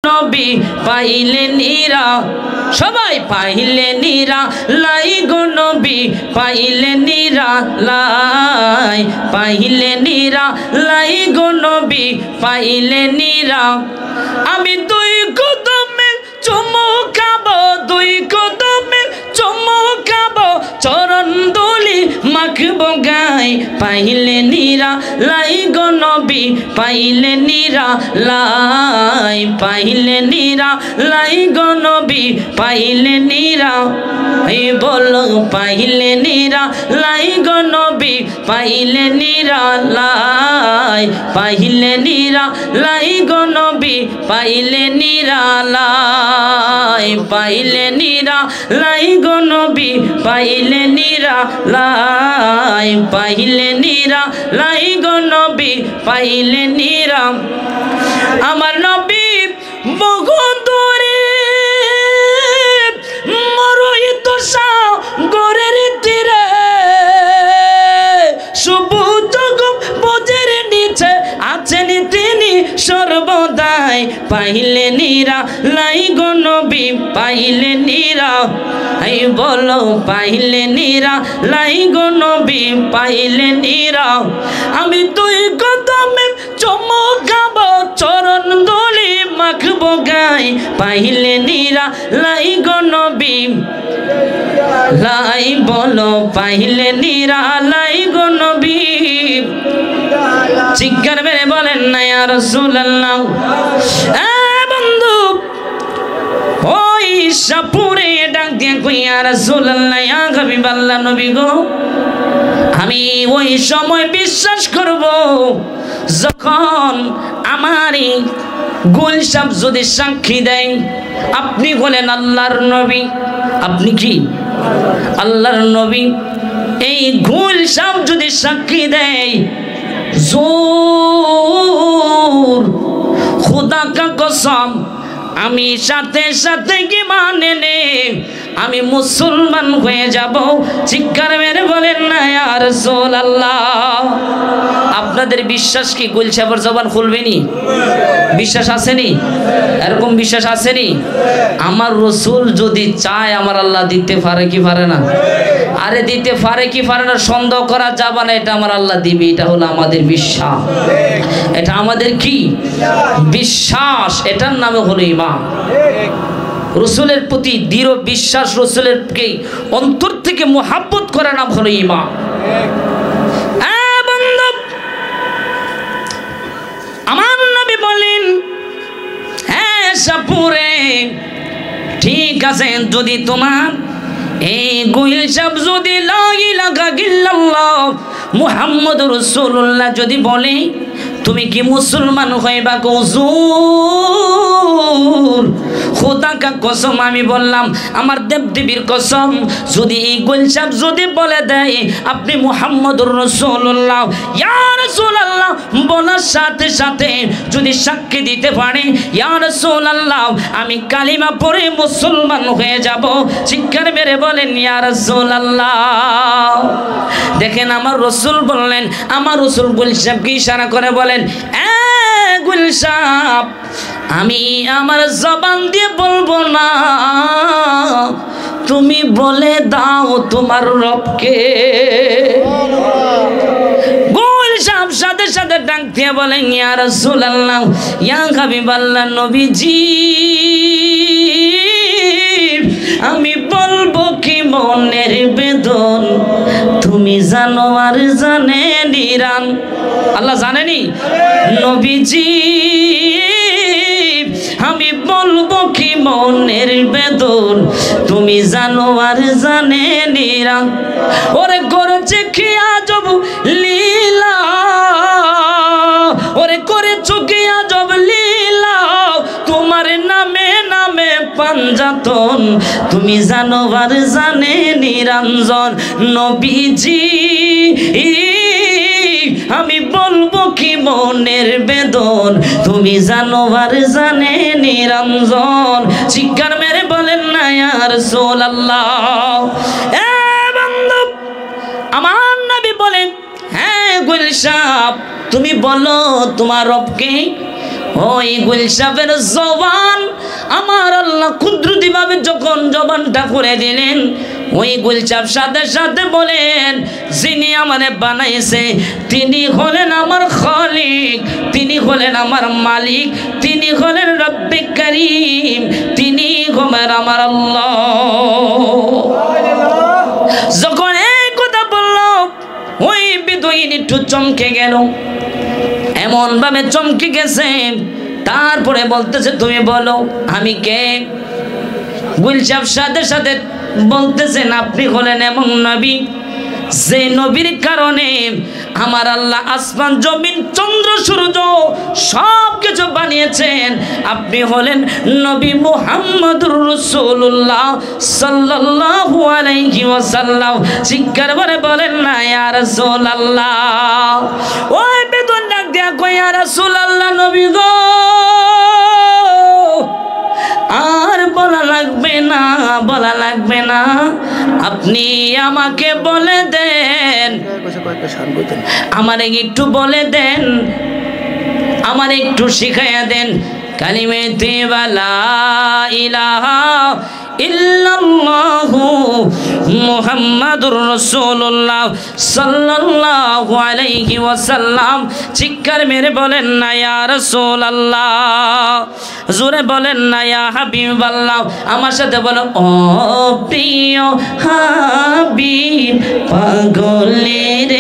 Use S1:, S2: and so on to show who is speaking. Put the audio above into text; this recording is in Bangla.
S1: নবী পাইলে নিরা সবাই পাইলে নিরা লাই গো নবী পাইলে নিরা লাই পাইলে নিরা লাই গো নবী পাইলে নিরা আমি দুই কদমে চুমুকাবো দুই কদমে চুমুকাবো চরণ দুলি মাখবো গায় পাইলে নিরা লাই গো নবী পাইলে নিরা লাই পাইলে নিরা লাই গো নবী পাইলে নিরা এই বলো পাইলে নিরা লাই গো নবী পাইলে নিরা লাই পাইলে নিরা লাই গো নবী পাইলে নিরা লাই পাইলে নিরা লাই গো নবী পাইলে নিরা লাই পাইলে নিরা লাই গো নবী পাইলে নিরা আমার নবী বহু দূরে মরুইত সাগরের তীরে সবুজ গম্বুজের নিচে আছেন তিনি সর্বদাই পাইলে নিরা লাই গো নবী পাইলে নিরা এই বলো পাইলে নিরা লাই গো নবী পাইলে নিরা আমি তুই কদমে চমকাবো চরণ দুলি মাখবো গায় পাইলে নিরা লাই গো নবী লাই বলো পাইলে নিরা লাই গো নবী চিৎকার মেরে বলেন না ইয়া রাসূলুল্লাহ বন্ধু ওই সাপুরে ডাক দিয়ে কই ইয়া রাসূলুল্লাহ ইয়া হাবিবাল্লাহ নবী গো আমি ওই সময় বিশ্বাস করব যখন আমারই গুলশাব যদি সাক্ষী দেয় আপনি বলেন আল্লাহর নবী আপনি কি আল্লাহর নবী এই গুলশাব যদি সাক্ষী দেয় জোর খুদা কা কসম আমি সাথে সাথে কি মানে নে আমি মুসলমান হয়ে যাব চিৎকার মেরে বলেন না ইয়া রাসূলুল্লাহ আপনাদের বিশ্বাস কি গুলশাবের জবান খুলবেনি বিশ্বাস আসেনি এরকম বিশ্বাস আসেনি আমার রাসূল যদি চায় আমার আল্লাহ দিতে পারে কি পারে না আরে দিতে পারে কি পারে না সন্দেহ করা যাবে না এটা আমার আল্লাহ দিবে এটা হলো আমাদের বিশ্বাস এটা আমাদের কি বিশ্বাস এটার নামে হলো ঈমান রাসূলের প্রতি দৃঢ় বিশ্বাস রাসূলের কে অন্তর থেকে মুহাব্বত করা নাম হলো ঈমান বন্ধু আমার নবী বলেন হ্যাঁ সাপুরে ঠিক আছে যদি তোমার এই গুলশাব যদি লা ইলাহা ইল্লাল্লাহ মুহাম্মদুর রাসূলুল্লাহ যদি বলে তুমি কি মুসলমান হইবা হুজুর খোদা কা কসম আমি বললাম আমার দেবদেবীর কসম যদি এই গুলশাব যদি বলে দেয় আপনি মুহাম্মদুর রাসূলুল্লাহ ইয়া রাসূলুল্লাহ বলার সাথে সাথে যদি সাক্ষী দিতে পারে ইয়া রাসূলুল্লাহ আমি কালিমা পড়ে মুসলমান হয়ে যাব চিৎকার মেরে বলেন ইয়া রাসূলুল্লাহ দেখেন আমার রাসূল বললেন আমার রাসূল গুলশাবকে ইশারা করে বলেন এ গুলশাব আমি আমার জবান দিয়ে বলবো না তুমি বলে দাও তোমার রবকে গুলশাব সাথে সাথে ডাক দিয়ে বলেন ইয়া রাসূলুল্লাহ ইয়া হাবিবাল্লাহ নবীজি আমি বলবো কি মনের বেদন তুমি জানো আর জানে নিরান আল্লাহ জানেনি নবীজি আমি বলবো কি মনের বেদন তুমি জানো আর জানে নিরান ওরে করেছে কি আজব লীলা ওরে করেছো কি আজব লীলা তোমার নামে নামে পাঞ্জাতন তুমি জানো আর জানে নিরঞ্জন নবীজি আমি বলবো কি মনের বেদন তুমি জানো আর জানে নিরঞ্জন চিৎকার মেরে বলেন না ইয়া রাসূলুল্লাহ এ বন্ধু আমার নবী বলেন হ্যাঁ গুলশাব তুমি বলো তোমার রবকে ওই গুলশাবের জবান আল্লাহ কুদরতিভাবে যখন জবানটা করে দিলেন, ওই গুলচাপ সাথে সাথে বলেন, যিনি আমারে বানাইছে তিনি হলেন আমার খালিক, তিনি হলেন আমার মালিক, তিনি হলেন রব্বে করিম, তিনি হলেন আমার আল্লাহ। যখন এই কথা বলল, ওই বেদুইন একটু চমকে গেল, এমন ভাবে চমকে গেছে। তারপরে বলতেছে, তুমি বলো আমি কে? গুলচাপ সাথে সাথে বলতেছেন, আপনি হলেন এমন নবী যে নবীর কারণে আমার আল্লাহ আসমান জমিন চন্দ্র সূর্য সব কিছু বানিয়েছেন। আপনি হলেন নবী মুহাম্মদুর রাসূলুল্লাহ সাল্লাল্লাহু আলাইহি ওয়াসাল্লাম। চিৎকার করে বলেন না ইয়া রাসূলুল্লাহ। ওই বেদুইন ডাক দিয়া কয়, ইয়া রাসূলুল্লাহ, নবী গো, আর বলা লাগবে না, বলা লাগবে না, আপনি আমাকে বলে দেন, আমারে একটু বলে দেন, আমারে একটু শিখাইয়া দেন কালিমাতে লা ইলাহা ইল্লাল্লাহু মুহাম্মাদুর রাসূলুল্লাহ সাল্লাল্লাহু আলাইহি ওয়াসাল্লাম। চিৎকার মেরে বলেন না ইয়া রাসূলুল্লাহ, জোরে বলেন না ইয়া হাবিবাল্লাহ। আমার সাথে বলো, ও প্রিয় হাবিব পাগলের